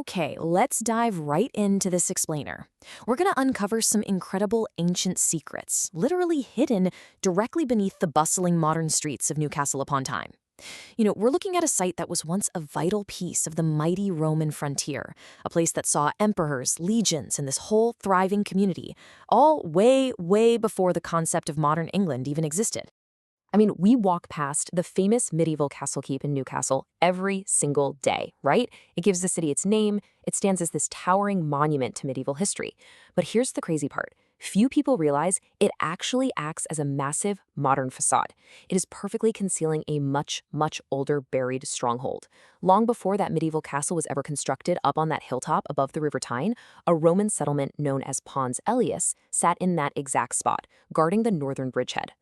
Okay, let's dive right into this explainer. We're going to uncover some incredible ancient secrets, literally hidden directly beneath the bustling modern streets of Newcastle upon Tyne. We're looking at a site that was once a vital piece of the mighty Roman frontier, a place that saw emperors, legions, and this whole thriving community, all way, way before the concept of modern England even existed. We walk past the famous medieval castle keep in Newcastle every single day, right? It gives the city its name. It stands as this towering monument to medieval history. But here's the crazy part. Few people realize it actually acts as a massive modern facade. It is perfectly concealing a much, much older buried stronghold. Long before that medieval castle was ever constructed up on that hilltop above the River Tyne, a Roman settlement known as Pons Aelius sat in that exact spot, guarding the northern bridgehead.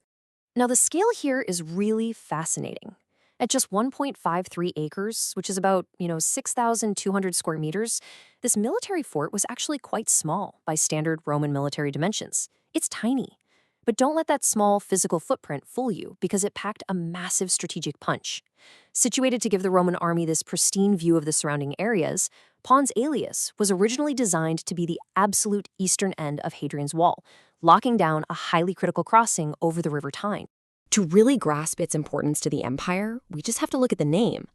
Now, the scale here is really fascinating. At just 1.53 acres, which is about, 6,200 square meters, this military fort was actually quite small by standard Roman military dimensions. It's tiny. But don't let that small physical footprint fool you, because it packed a massive strategic punch. Situated to give the Roman army this pristine view of the surrounding areas, Pons Aelius was originally designed to be the absolute eastern end of Hadrian's wall, locking down a highly critical crossing over the River Tyne. To really grasp its importance to the empire, we just have to look at the name.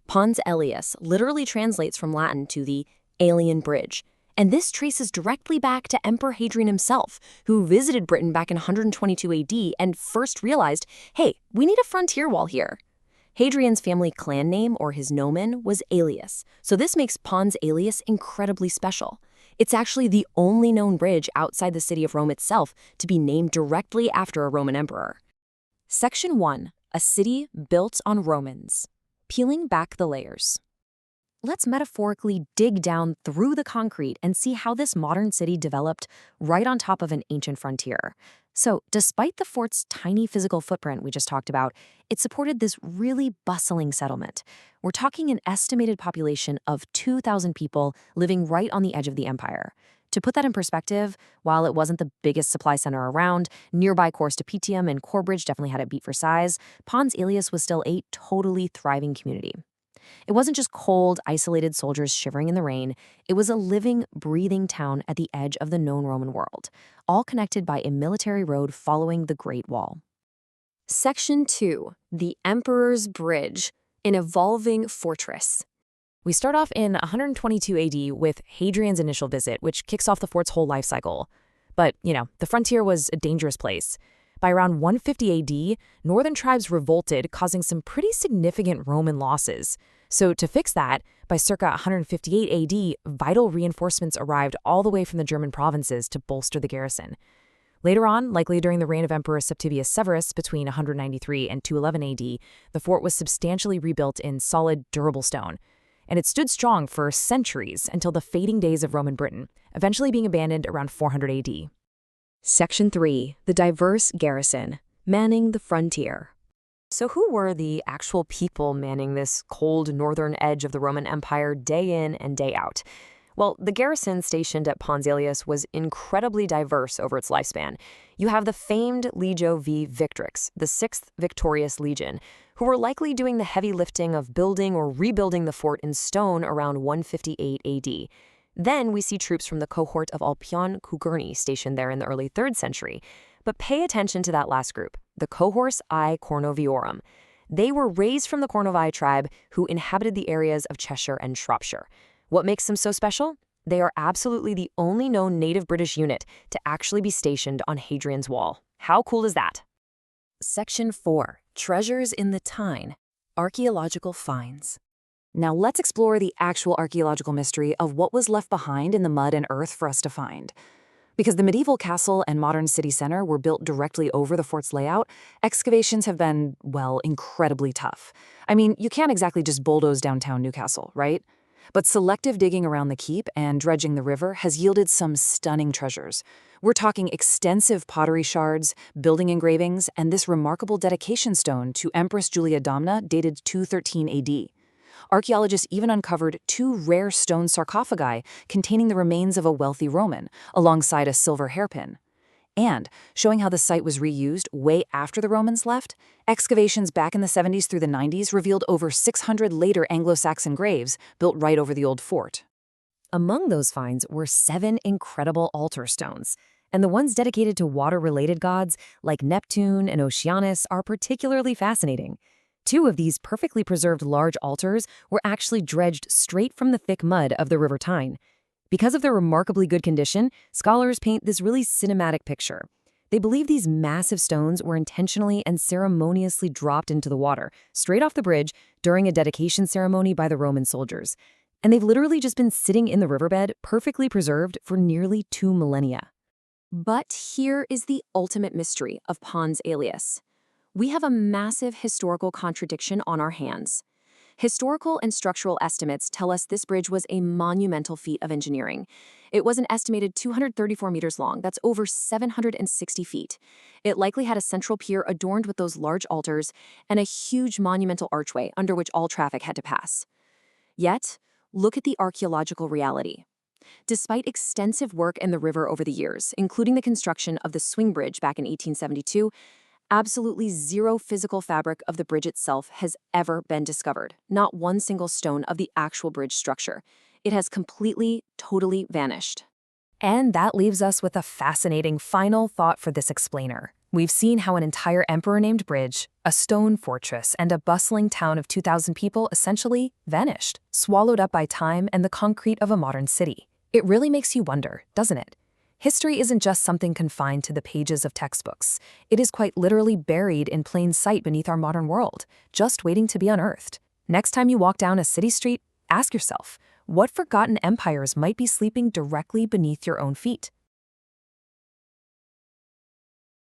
Pons Aelius literally translates from Latin to the Aelian Bridge, and this traces directly back to Emperor Hadrian himself, who visited Britain back in 122 AD and first realized, hey, we need a frontier wall here. Hadrian's family clan name, or his nomen, was Aelius, so this makes Pons Aelius incredibly special. It's actually the only known bridge outside the city of Rome itself to be named directly after a Roman emperor. Section 1. A city built on Romans. Peeling back the layers. Let's metaphorically dig down through the concrete and see how this modern city developed right on top of an ancient frontier. So, despite the fort's tiny physical footprint we just talked about, it supported this really bustling settlement. We're talking an estimated population of 2,000 people living right on the edge of the empire. To put that in perspective, while it wasn't the biggest supply center around, nearby Corse to Pitium and Corbridge definitely had it beat for size, Pons Aelius was still a totally thriving community. It wasn't just cold, isolated soldiers shivering in the rain. It was a living, breathing town at the edge of the known Roman world, all connected by a military road following the Great Wall. Section 2. The Emperor's Bridge, an evolving fortress. We start off in 122 AD with Hadrian's initial visit, which kicks off the fort's whole life cycle. But, the frontier was a dangerous place. By around 150 AD, northern tribes revolted, causing some pretty significant Roman losses. So to fix that, by circa 158 AD, vital reinforcements arrived all the way from the German provinces to bolster the garrison. Later on, likely during the reign of Emperor Septimius Severus between 193 and 211 AD, the fort was substantially rebuilt in solid, durable stone. And it stood strong for centuries until the fading days of Roman Britain, eventually being abandoned around 400 AD. Section 3. The diverse garrison, manning the frontier. So who were the actual people manning this cold northern edge of the Roman Empire day in and day out? Well, the garrison stationed at Pons Aelius was incredibly diverse over its lifespan. You have the famed Legio V Victrix, the 6th Victorious Legion, who were likely doing the heavy lifting of building or rebuilding the fort in stone around 158 AD. Then we see troops from the cohort of Ulpian Cugerni stationed there in the early 3rd century. But pay attention to that last group, the Cohors I Cornoviorum. They were raised from the Cornovi tribe who inhabited the areas of Cheshire and Shropshire. What makes them so special? They are absolutely the only known native British unit to actually be stationed on Hadrian's Wall. How cool is that? Section 4. Treasures in the Tyne. Archaeological finds. Now let's explore the actual archaeological mystery of what was left behind in the mud and earth for us to find. Because the medieval castle and modern city center were built directly over the fort's layout, excavations have been, incredibly tough. You can't exactly just bulldoze downtown Newcastle, right? But selective digging around the keep and dredging the river has yielded some stunning treasures. We're talking extensive pottery shards, building engravings, and this remarkable dedication stone to Empress Julia Domna dated 213 AD. Archaeologists even uncovered 2 rare stone sarcophagi containing the remains of a wealthy Roman, alongside a silver hairpin. And, showing how the site was reused way after the Romans left, excavations back in the 70s through the 90s revealed over 600 later Anglo-Saxon graves built right over the old fort. Among those finds were 7 incredible altar stones, and the ones dedicated to water-related gods like Neptune and Oceanus are particularly fascinating. 2 of these perfectly preserved large altars were actually dredged straight from the thick mud of the River Tyne. Because of their remarkably good condition, scholars paint this really cinematic picture. They believe these massive stones were intentionally and ceremoniously dropped into the water, straight off the bridge, during a dedication ceremony by the Roman soldiers. And they've literally just been sitting in the riverbed, perfectly preserved, for nearly 2 millennia. But here is the ultimate mystery of Pons Aelius. We have a massive historical contradiction on our hands. Historical and structural estimates tell us this bridge was a monumental feat of engineering. It was an estimated 234 meters long, that's over 760 feet. It likely had a central pier adorned with those large altars and a huge monumental archway under which all traffic had to pass. Yet, look at the archaeological reality. Despite extensive work in the river over the years, including the construction of the swing bridge back in 1872, absolutely zero physical fabric of the bridge itself has ever been discovered, not one single stone of the actual bridge structure. It has completely, totally vanished. And that leaves us with a fascinating final thought for this explainer. We've seen how an entire emperor-named bridge, a stone fortress, and a bustling town of 2,000 people essentially vanished, swallowed up by time and the concrete of a modern city. It really makes you wonder, doesn't it? History isn't just something confined to the pages of textbooks. It is quite literally buried in plain sight beneath our modern world, just waiting to be unearthed. Next time you walk down a city street, ask yourself, what forgotten empires might be sleeping directly beneath your own feet?